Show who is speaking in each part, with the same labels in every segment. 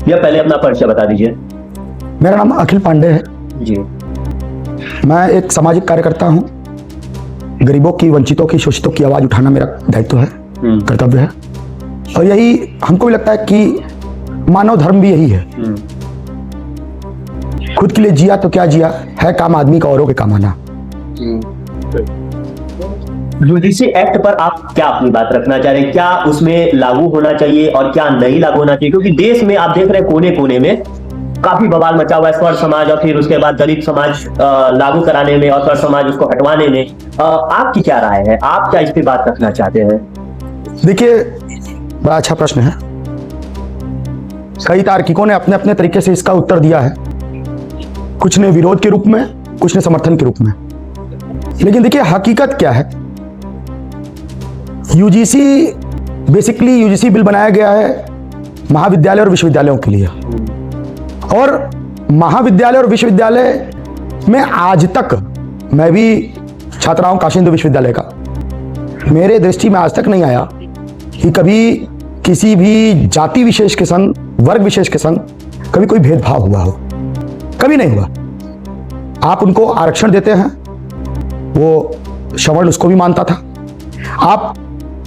Speaker 1: भैया पहले अपना परिचय बता दीजिए।
Speaker 2: मेरा नाम अखिल पांडे है
Speaker 1: जी।
Speaker 2: मैं एक सामाजिक कार्यकर्ता हूँ। गरीबों की, वंचितों की, शोषितों की आवाज उठाना मेरा दायित्व है, कर्तव्य है। और यही हमको भी लगता है कि मानव धर्म भी यही है। खुद के लिए जिया तो क्या जिया, है काम आदमी का औरों के काम आना।
Speaker 1: यूजीसी एक्ट पर आप क्या अपनी बात रखना चाह रहे हैं? क्या उसमें लागू होना चाहिए और क्या नहीं लागू होना चाहिए? क्योंकि देश में आप देख रहे हैं कोने कोने में काफी बवाल मचा हुआ है। स्वर समाज और फिर उसके बाद दलित समाज लागू कराने में और स्वर समाज उसको हटवाने में आपकी क्या राय है? आप क्या इस पे बात रखना चाहते हैं?
Speaker 2: देखिए, बड़ा अच्छा प्रश्न है। कई तार्किकों ने अपने अपने तरीके से इसका उत्तर दिया है। कुछ ने विरोध के रूप में, कुछ ने समर्थन के रूप में। लेकिन देखिए, हकीकत क्या है? यूजीसी बिल बनाया गया है महाविद्यालय और विश्वविद्यालयों के लिए। और महाविद्यालय और विश्वविद्यालय में आज तक, मैं भी छात्र हूं काशी हिंदू विश्वविद्यालय का, मेरे दृष्टि में आज तक नहीं आया कि कभी किसी भी जाति विशेष के संग, वर्ग विशेष के संग कभी कोई भेदभाव हुआ हो। कभी नहीं हुआ। आप उनको आरक्षण देते हैं, वो श्रवण उसको भी मानता था। आप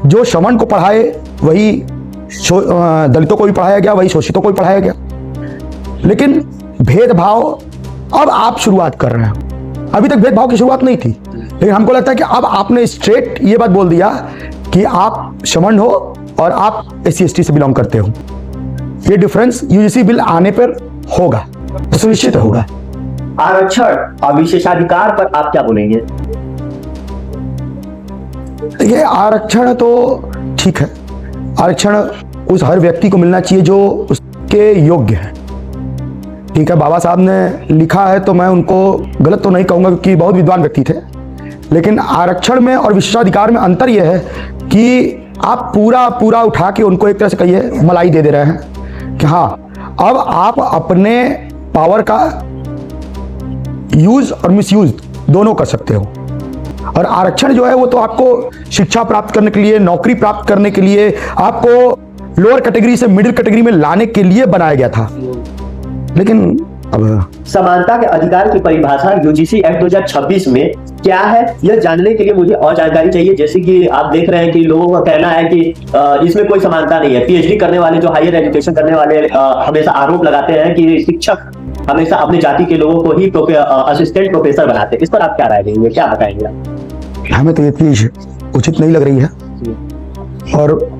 Speaker 2: जो श्रवण को पढ़ाए वही दलितों को भी पढ़ाया गया, वही शोषितों को भी पढ़ाया गया। लेकिन भेदभाव अब आप शुरुआत कर रहे हैं। अभी तक भेदभाव की शुरुआत नहीं थी, लेकिन हमको लगता है कि अब आपने स्ट्रेट ये बात बोल दिया कि आप श्रवण हो और आप SC/ST से बिलोंग करते हो। ये डिफरेंस यूजीसी बिल आने पर होगा, सुनिश्चित होगा।
Speaker 1: आरक्षण और विशेषाधिकार पर आप क्या बोलेंगे?
Speaker 2: देखिए, आरक्षण तो ठीक है। आरक्षण उस हर व्यक्ति को मिलना चाहिए जो उसके योग्य है। ठीक है, बाबा साहब ने लिखा है तो मैं उनको गलत तो नहीं कहूंगा क्योंकि बहुत विद्वान व्यक्ति थे। लेकिन आरक्षण में और विशेषाधिकार में अंतर यह है कि आप पूरा उठा के उनको एक तरह से कहिए मलाई दे रहे हैं कि हाँ, अब आप अपने पावर का यूज और मिसयूज दोनों कर सकते हो। और आरक्षण जो है वो तो आपको शिक्षा प्राप्त करने के लिए, नौकरी प्राप्त करने के लिए, आपको लोअर कैटेगरी से मिडिल कैटेगरी में लाने के लिए बनाया गया था। लेकिन अब
Speaker 1: समानता के अधिकार की परिभाषा यूजीसी एक्ट 2026 में क्या है, यह जानने के लिए मुझे और जानकारी चाहिए। जैसे कि आप देख रहे हैं कि लोगों का कहना है कि इसमें कोई समानता नहीं है। PhD करने वाले, जो हायर एजुकेशन करने वाले हमेशा आरोप लगाते हैं कि शिक्षक हमेशा अपनी जाति के लोगों को ही असिस्टेंट प्रोफेसर बनाते हैं। इस पर आप क्या राय देंगे, क्या बताएंगे आप?
Speaker 2: हमें तो ये चीज उचित नहीं लग रही है और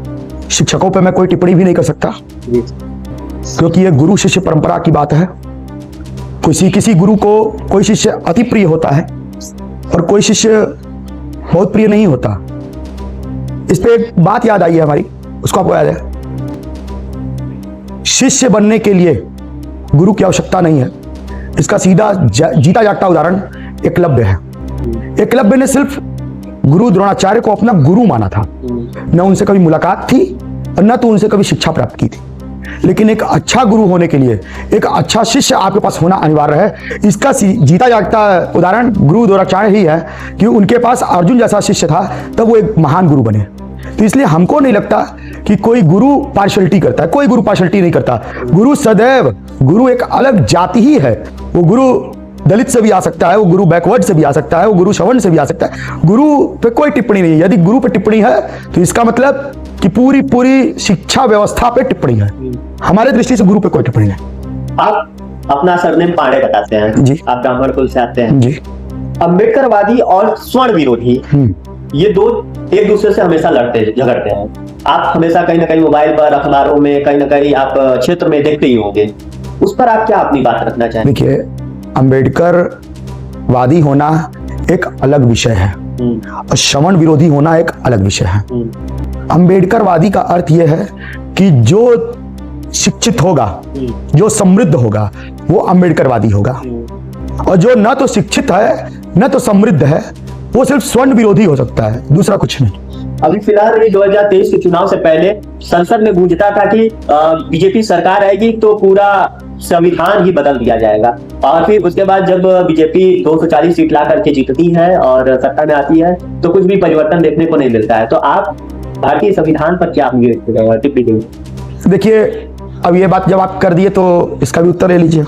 Speaker 2: शिक्षकों पे मैं कोई टिप्पणी भी नहीं कर सकता क्योंकि ये गुरु शिष्य परंपरा की बात है। किसी गुरु को कोई शिष्य अति प्रिय होता है और कोई शिष्य बहुत प्रिय नहीं होता। इस पे एक बात याद आई है हमारी, उसको आपको याद है? शिष्य बनने के लिए गुरु की आवश्यकता नहीं है। इसका सीधा जीता जागता उदाहरण एकलव्य है। एकलव्य ने सिर्फ गुरु द्रोणाचार्य को अपना गुरु माना था। न उनसे कभी मुलाकात थी और न तो उनसे कभी शिक्षा प्राप्त की थी। लेकिन एक अच्छा गुरु होने के लिए एक अच्छा शिष्य आपके पास होना अनिवार्य है। इसका जीता जागता उदाहरण गुरु द्रोणाचार्य ही है कि उनके पास अर्जुन जैसा शिष्य था, तब वो एक महान गुरु बने। तो इसलिए हमको नहीं लगता कि कोई गुरु पार्शलिटी करता है। कोई गुरु पार्शलिटी नहीं करता। गुरु सदैव, गुरु एक अलग जाति ही है। वो गुरु दलित से भी आ सकता है, वो गुरु बैकवर्ड से भी आ सकता है, वो गुरु श्रवण से भी आ सकता है। गुरु पे कोई टिप्पणी नहीं है। यदि गुरु पे टिप्पणी है तो इसका मतलब कि पूरी शिक्षा व्यवस्था पे टिप्पणी है। हमारे दृष्टि से गुरु पे कोई टिप्पणी नहीं।
Speaker 1: आप अपना सरनेम पांडे बताते हैं
Speaker 2: जी।
Speaker 1: आप ब्राह्मण कुल से आते हैं
Speaker 2: जी।
Speaker 1: अम्बेडकरवादी और स्वर्ण विरोधी, ये दो एक दूसरे से हमेशा लड़ते झगड़ते हैं। आप हमेशा कहीं ना कहीं मोबाइल पर, अखबारों में, कहीं ना कहीं आप क्षेत्र में देखते ही होंगे। उस पर आप क्या अपनी बात रखना चाहेंगे?
Speaker 2: देखिए, अम्बेडकरवादी होना एक अलग विषय है और श्रवण विरोधी होना एक अलग विषय है। अम्बेडकरवादी का अर्थ यह है कि जो शिक्षित होगा, जो समृद्ध होगा, वो अम्बेडकरवादी होगा। और जो न तो शिक्षित है न तो समृद्ध है, वो सिर्फ स्वर्ण विरोधी हो सकता है, दूसरा कुछ नहीं।
Speaker 1: अभी फिलहाल 2023 के चुनाव से पहले संसद में गूंजता था कि बीजेपी सरकार आएगी तो पूरा संविधान ही बदल दिया जाएगा। और फिर उसके बाद जब बीजेपी 240 सीट ला करके जीतती है और सत्ता में आती है तो कुछ भी परिवर्तन देखने को नहीं मिलता है। तो आप भारतीय संविधान पर क्या टिप्पणी देंगे?
Speaker 2: देखिए, अब ये बात जब आप कर दिए तो इसका भी उत्तर ले लीजिए।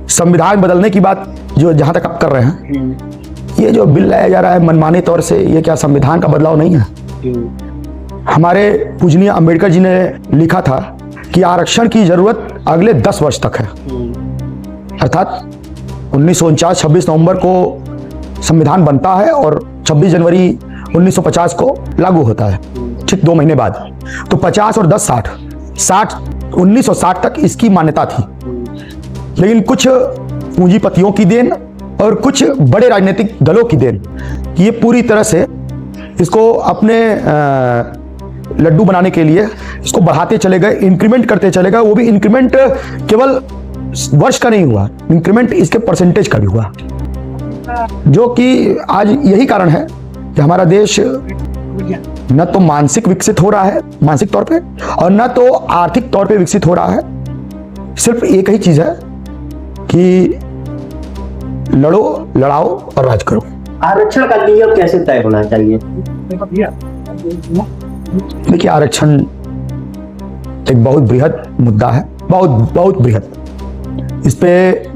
Speaker 2: संविधान बदलने की बात जो जहां तक आप कर रहे हैं, ये जो बिल लाया जा रहा है मनमाने तौर से, ये क्या संविधान का बदलाव नहीं है? हमारे पूजनीय अंबेडकर जी ने लिखा था कि आरक्षण की जरूरत अगले 10 वर्ष तक है। अर्थात 1949 26 नवंबर को संविधान बनता है और 26 जनवरी 1950 को लागू होता है, ठीक 2 महीने बाद। तो 50 और 10 60 1960 तक इसकी मान्यता थी। लेकिन कुछ पूंजीपतियों की देन और कुछ बड़े राजनीतिक दलों की देन, ये पूरी तरह से इसको अपने लड्डू बनाने के लिए इसको बढ़ाते चले गए, इंक्रीमेंट करते चले गए। वो भी इंक्रीमेंट केवल वर्ष का नहीं हुआ, इंक्रीमेंट इसके परसेंटेज का भी हुआ, जो कि आज यही कारण है कि हमारा देश न तो मानसिक विकसित हो रहा है, मानसिक तौर पे, और न तो आर्थिक तौर पे विकसित हो रहा है। सिर्फ एक ही चीज है कि लड़ो, लड़ाओ और राज करो।
Speaker 1: आरक्षण का नियम कैसे तय होना चाहिए?
Speaker 2: देखिए, आरक्षण एक बहुत बृहद मुद्दा है, बहुत बृहद। इस पे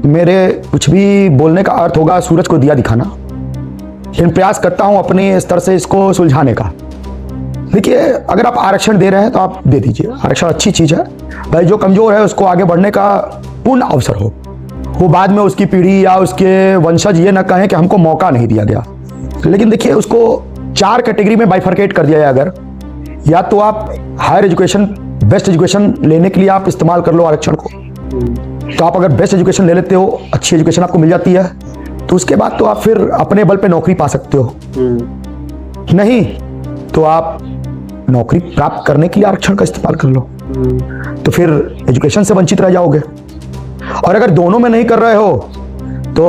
Speaker 2: मेरे कुछ भी बोलने का अर्थ होगा सूरज को दिया दिखाना, लेकिन प्रयास करता हूं अपने स्तर से इसको सुलझाने का। देखिए, अगर आप आरक्षण दे रहे हैं तो आप दे दीजिए, आरक्षण अच्छी चीज है भाई। जो कमजोर है उसको आगे बढ़ने का पूर्ण अवसर हो, वो बाद में उसकी पीढ़ी या उसके वंशज ये ना कहें कि हमको मौका नहीं दिया गया। लेकिन देखिए, उसको 4 कैटेगरी में बाइफरकेट कर दिया है। अगर या तो आप हायर एजुकेशन, बेस्ट एजुकेशन लेने के लिए आप इस्तेमाल कर लो आरक्षण को, तो आप अगर बेस्ट एजुकेशन ले लेते हो, अच्छी एजुकेशन आपको मिल जाती है, तो उसके बाद तो आप फिर अपने बल पे नौकरी पा सकते हो। नहीं तो आप नौकरी प्राप्त करने के लिए आरक्षण का इस्तेमाल कर लो, तो फिर एजुकेशन से वंचित रह जाओगे। और अगर दोनों में नहीं कर रहे हो तो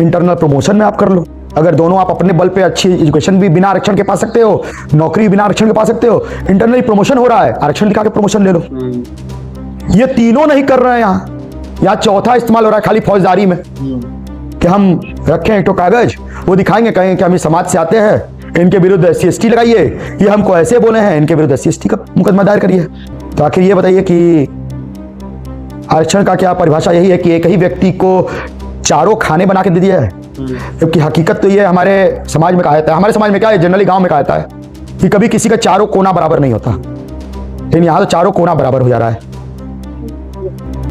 Speaker 2: इंटरनल प्रमोशन में आप कर लो। अगर दोनों आप अपने बल पे अच्छी एजुकेशन भी बिना आरक्षण के पा सकते हो, नौकरी बिना आरक्षण के पा सकते हो, इंटरनली प्रमोशन हो रहा है, आरक्षण दिखा के प्रमोशन ले लो। ये तीनों नहीं कर रहे हैं यहाँ चौथा इस्तेमाल हो रहा है खाली फौजदारी में, कि हम रखें एक तो कागज, वो दिखाएंगे, कहेंगे कि हम इस समाज से आते हैं, इनके विरुद्ध SC/ST लगाइए, ये हमको ऐसे बोले हैं, इनके विरुद्ध SC/ST का मुकदमा दायर करिए। तो आखिर ये बताइए कि आरक्षण का क्या परिभाषा यही है कि एक ही व्यक्ति को चारों खाने बना के दे दिया है? जबकि हकीकत तो ये हमारे समाज में कहा जाता है, हमारे समाज में क्या है, जनरली गांव में कहा जाता है कि कभी किसी का चारों कोना बराबर नहीं होता, लेकिन यहाँ तो चारों कोना बराबर हो जा रहा है।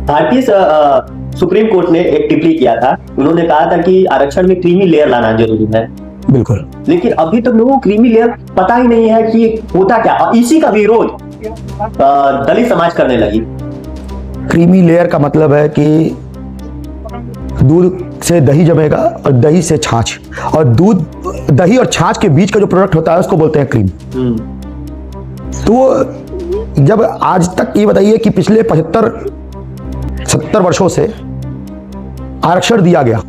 Speaker 1: भारतीय सुप्रीम कोर्ट ने एक टिप्पणी किया था, उन्होंने कहा था कि आरक्षण में क्रीमी लेयर लाना जरूरी है।
Speaker 2: बिल्कुल,
Speaker 1: लेकिन अभी तक लोगों को क्रीमी लेयर पता ही नहीं है कि होता क्या, और इसी का विरोध दलित समाज करने लगी।
Speaker 2: क्रीमी लेयर का मतलब है कि दूध से दही जमेगा और दही से छाछ, और दूध, दही और छाछ के बीच का जो प्रोडक्ट होता है उसको बोलते हैं क्रीम। तो जब आज तक ये बताइए कि पिछले 75-70 वर्षों से आरक्षण दिया गया,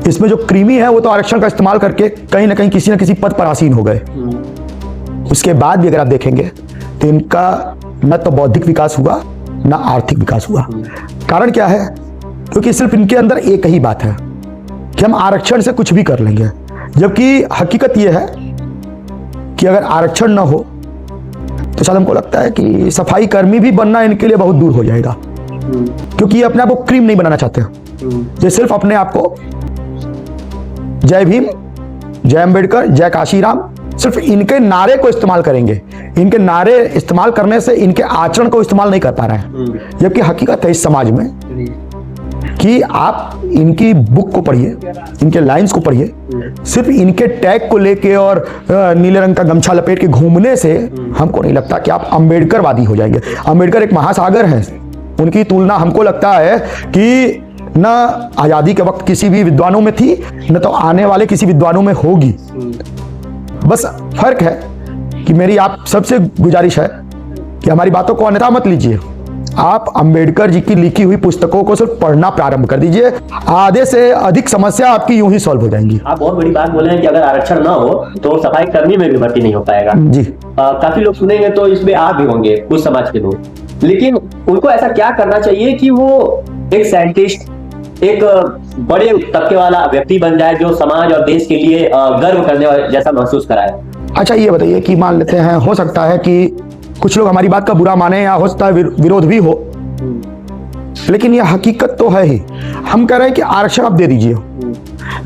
Speaker 2: इसमें जो क्रीमी है वो तो आरक्षण का इस्तेमाल करके कहीं ना कहीं किसी न किसी पद पर आसीन हो गए। उसके बाद भी अगर आप देखेंगे तो इनका न तो बौद्धिक विकास हुआ ना आर्थिक विकास हुआ। कारण क्या है? क्योंकि सिर्फ इनके अंदर एक ही बात है कि हम आरक्षण से कुछ भी कर लेंगे, जबकि हकीकत यह है कि अगर आरक्षण ना हो तो शायद हमको लगता है कि सफाई कर्मी भी बनना इनके लिए बहुत दूर हो जाएगा, क्योंकि ये अपने आप को क्रीम नहीं बनाना चाहते। ये सिर्फ अपने आप को जय भीम, जय अंबेडकर, जय काशीराम, सिर्फ इनके नारे को इस्तेमाल करेंगे। इनके नारे इस्तेमाल करने से इनके आचरण को इस्तेमाल नहीं कर पा रहे हैं। जबकि हकीकत है इस समाज में कि आप इनकी बुक को पढ़िए, इनके लाइंस को पढ़िए, सिर्फ इनके टैग को लेके और नीले रंग का गमछा लपेट के घूमने से हमको नहीं लगता कि आप अंबेडकरवादी हो जाएंगे। अंबेडकर एक महासागर हैं, उनकी तुलना हमको लगता है कि न आजादी के वक्त किसी भी विद्वानों में थी, न तो आने वाले किसी विद्वानों में होगी। बस फर्क है कि मेरी आप सबसे गुजारिश है कि हमारी बातों को अन्यथा मत लीजिए। आप अंबेडकर जी की लिखी हुई पुस्तकों को सिर्फ पढ़ना प्रारंभ कर दीजिए, आधे से अधिक समस्या आपकी यूं ही सॉल्व हो जाएंगी।
Speaker 1: आप बहुत बड़ी बात बोले हैं कि अगर आरक्षण ना हो तो सफाई कर्मी में भी भर्ती नहीं हो पाएगा।
Speaker 2: जी,
Speaker 1: काफी लोग सुनेंगे तो इसमें आप भी होंगे, कुछ समाज के लोग, लेकिन उनको ऐसा क्या करना चाहिए कि वो एक साइंटिस्ट, एक बड़े तबके वाला व्यक्ति बन जाए जो समाज और देश के लिए गर्व करने जैसा महसूस कराए?
Speaker 2: अच्छा ये बताइए कि मान लेते हैं, हो सकता है कि कुछ लोग हमारी बात का बुरा माने या हो सकता है विरोध भी हो, लेकिन यह हकीकत तो है ही। हम कह रहे हैं कि आरक्षण आप दे दीजिए,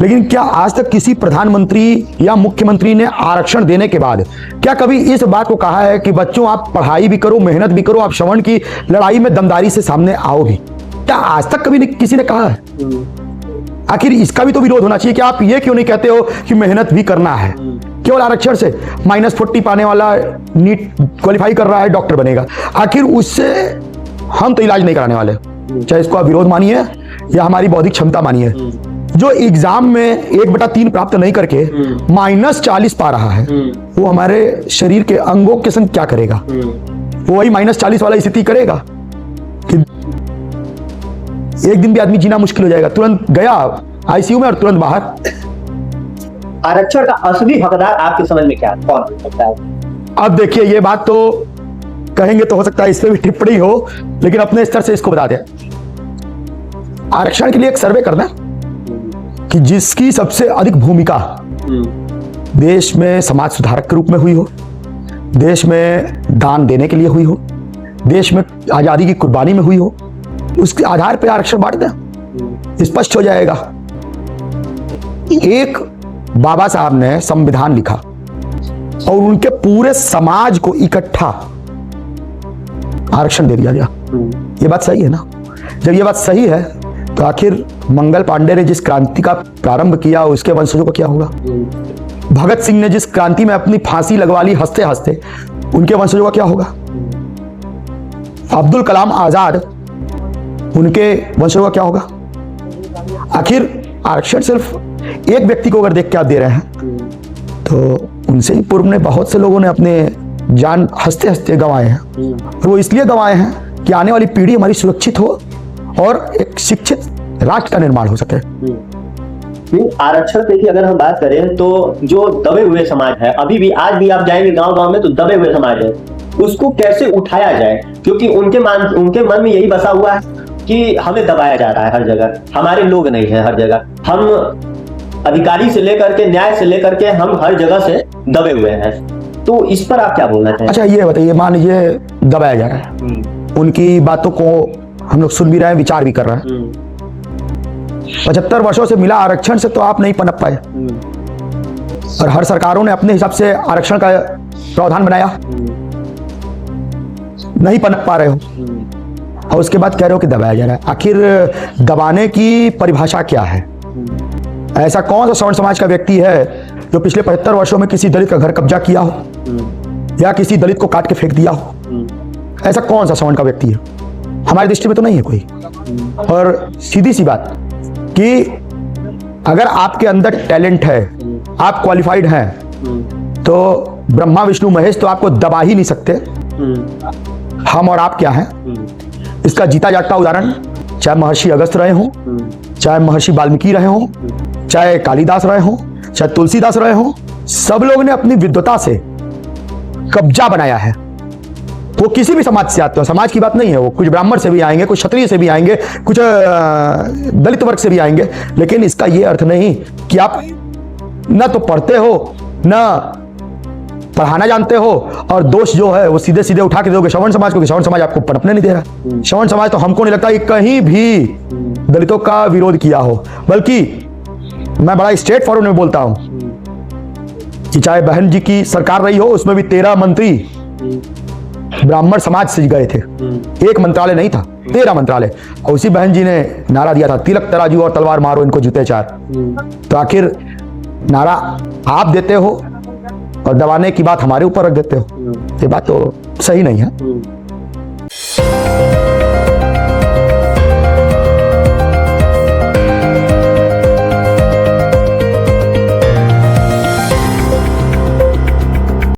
Speaker 2: लेकिन क्या आज तक किसी प्रधानमंत्री या मुख्यमंत्री ने आरक्षण देने के बाद क्या कभी इस बात को कहा है कि बच्चों आप पढ़ाई भी करो, मेहनत भी करो, आप श्रवण की लड़ाई में दमदारी से सामने आओ भी? क्या आज तक कभी किसी ने कहा है? आखिर इसका भी तो विरोध होना चाहिए कि आप ये क्यों नहीं कहते हो कि मेहनत भी करना है? केवल आरक्षण से -40 पाने वाला नीट क्वालिफाई कर रहा है, डॉक्टर बनेगा, आखिर उससे हम तो इलाज नहीं कराने वाले, चाहे इसको आप विरोध मानिए या हमारी बौद्धिक क्षमता मानिए। जो एग्जाम में 1/3 प्राप्त नहीं करके -40 पा रहा है, वो हमारे शरीर के अंगों के संग क्या करेगा? वो वही -40 वाला स्थिति करेगा कि एक दिन भी आदमी जीना मुश्किल हो जाएगा, तुरंत गया आईसीयू में और तुरंत बाहर।
Speaker 1: आरक्षण का असली हकदार आपके समझ में क्या कौन हो सकता है?
Speaker 2: अब देखिए, ये बात तो कहेंगे तो हो सकता है इस पे भी टिप्पणी हो, लेकिन अपने स्तर से इसको बता दें। आरक्षण के लिए एक सर्वे करना कि जिसकी सबसे अधिक भूमिका देश में समाज सुधारक के रूप में हुई हो, देश में दान देने के लिए हुई हो, देश में आजादी की कुर्बानी में हुई हो, उसके आधार पर आरक्षण बांट दें, स्पष्ट हो जाएगा। एक बाबा साहब ने संविधान लिखा और उनके पूरे समाज को इकट्ठा आरक्षण दे दिया गया। ये बात सही है ना? जब ये बात सही है तो आखिर मंगल पांडे ने जिस क्रांति का प्रारंभ किया उसके वंशजों का क्या होगा? भगत सिंह ने जिस क्रांति में अपनी फांसी लगवा ली हंसते हंसते, उनके वंशजों का क्या होगा? अब्दुल कलाम आजाद, उनके वंशजों का क्या होगा? आखिर आरक्षण सिर्फ एक व्यक्ति को अगर देख के आप दे रहे हैं तो उनसे ही पूर्व में बहुत से लोगों ने अपने जान हंसते हंसते गंवाए हैं, और वो इसलिए गंवाए हैं कि आने वाली पीढ़ी हमारी सुरक्षित हो और एक शिक्षित राष्ट्र का निर्माण हो सके।
Speaker 1: आरक्षण की अगर हम बात करें तो जो दबे हुए समाज है, अभी भी आज भी आप जाएंगे गांव-गांव में तो दबे हुए समाज है, उसको कैसे उठाया जाए? क्योंकि उनके मन में यही बसा हुआ है कि हमें दबाया जा रहा है हर जगह, हमारे लोग नहीं है हर जगह, हम अधिकारी से लेकर के न्याय से लेकर के हम हर जगह से दबे हुए हैं। तो इस पर आप क्या बोलना चाहेंगे?
Speaker 2: अच्छा, ये बताइए, मान लीजिए दबाया जा रहा है, उनकी बातों को हम लोग सुन भी रहे हैं, विचार भी कर रहे हैं। 75 वर्षों से मिला आरक्षण से तो आप नहीं पनप पाए, और हर सरकारों ने अपने हिसाब से आरक्षण का प्रावधान बनाया, नहीं पनप पा रहे हो, और उसके बाद कह रहे हो कि दबाया जा रहा है। आखिर दबाने की परिभाषा क्या है? ऐसा कौन सा सवर्ण समाज का व्यक्ति है जो पिछले 75 वर्षों में किसी दलित का घर कब्जा किया हो या किसी दलित को काट के फेंक दिया हो? ऐसा कौन सा सवर्ण का व्यक्ति है? हमारी दृष्टि में तो नहीं है कोई। और सीधी सी बात कि अगर आपके अंदर टैलेंट है, आप क्वालिफाइड हैं, तो ब्रह्मा विष्णु महेश तो आपको दबा ही नहीं सकते। हम और आप क्या हैं? इसका जीता जागता उदाहरण चाहे महर्षि अगस्त्य रहे हों, चाहे महर्षि वाल्मीकि रहे हों, चाहे कालिदास रहे हों, चाहे तुलसीदास रहे हों, सब लोग ने अपनी विद्वता से कब्जा बनाया है। वो किसी भी समाज से आते हो, समाज की बात नहीं है, वो कुछ ब्राह्मण से भी आएंगे, कुछ क्षत्रिय से भी आएंगे, कुछ दलित वर्ग से भी आएंगे, लेकिन इसका ये अर्थ नहीं कि आप न तो पढ़ते हो न पढ़ाना जानते हो, और दोष जो है वो सीधे सीधे उठा के दोगे श्रवण समाज को, कि श्रवण समाज आपको पनपने नहीं दे रहा। श्रवण समाज तो हमको नहीं लगता कि कहीं भी दलितों का विरोध किया हो, बल्कि मैं बड़ा स्ट्रेट फॉरवर्ड में बोलता हूं कि चाहे बहन जी की सरकार रही हो, उसमें भी 13 मंत्री ब्राह्मण समाज से गए थे, एक मंत्रालय नहीं था, 13 मंत्रालय। और उसी बहन जी ने नारा दिया था, तिलक तराजू और तलवार मारो इनको जूते चार। तो आखिर नारा आप देते हो और दबाने की बात हमारे ऊपर रख देते हो, ये बात तो सही नहीं है।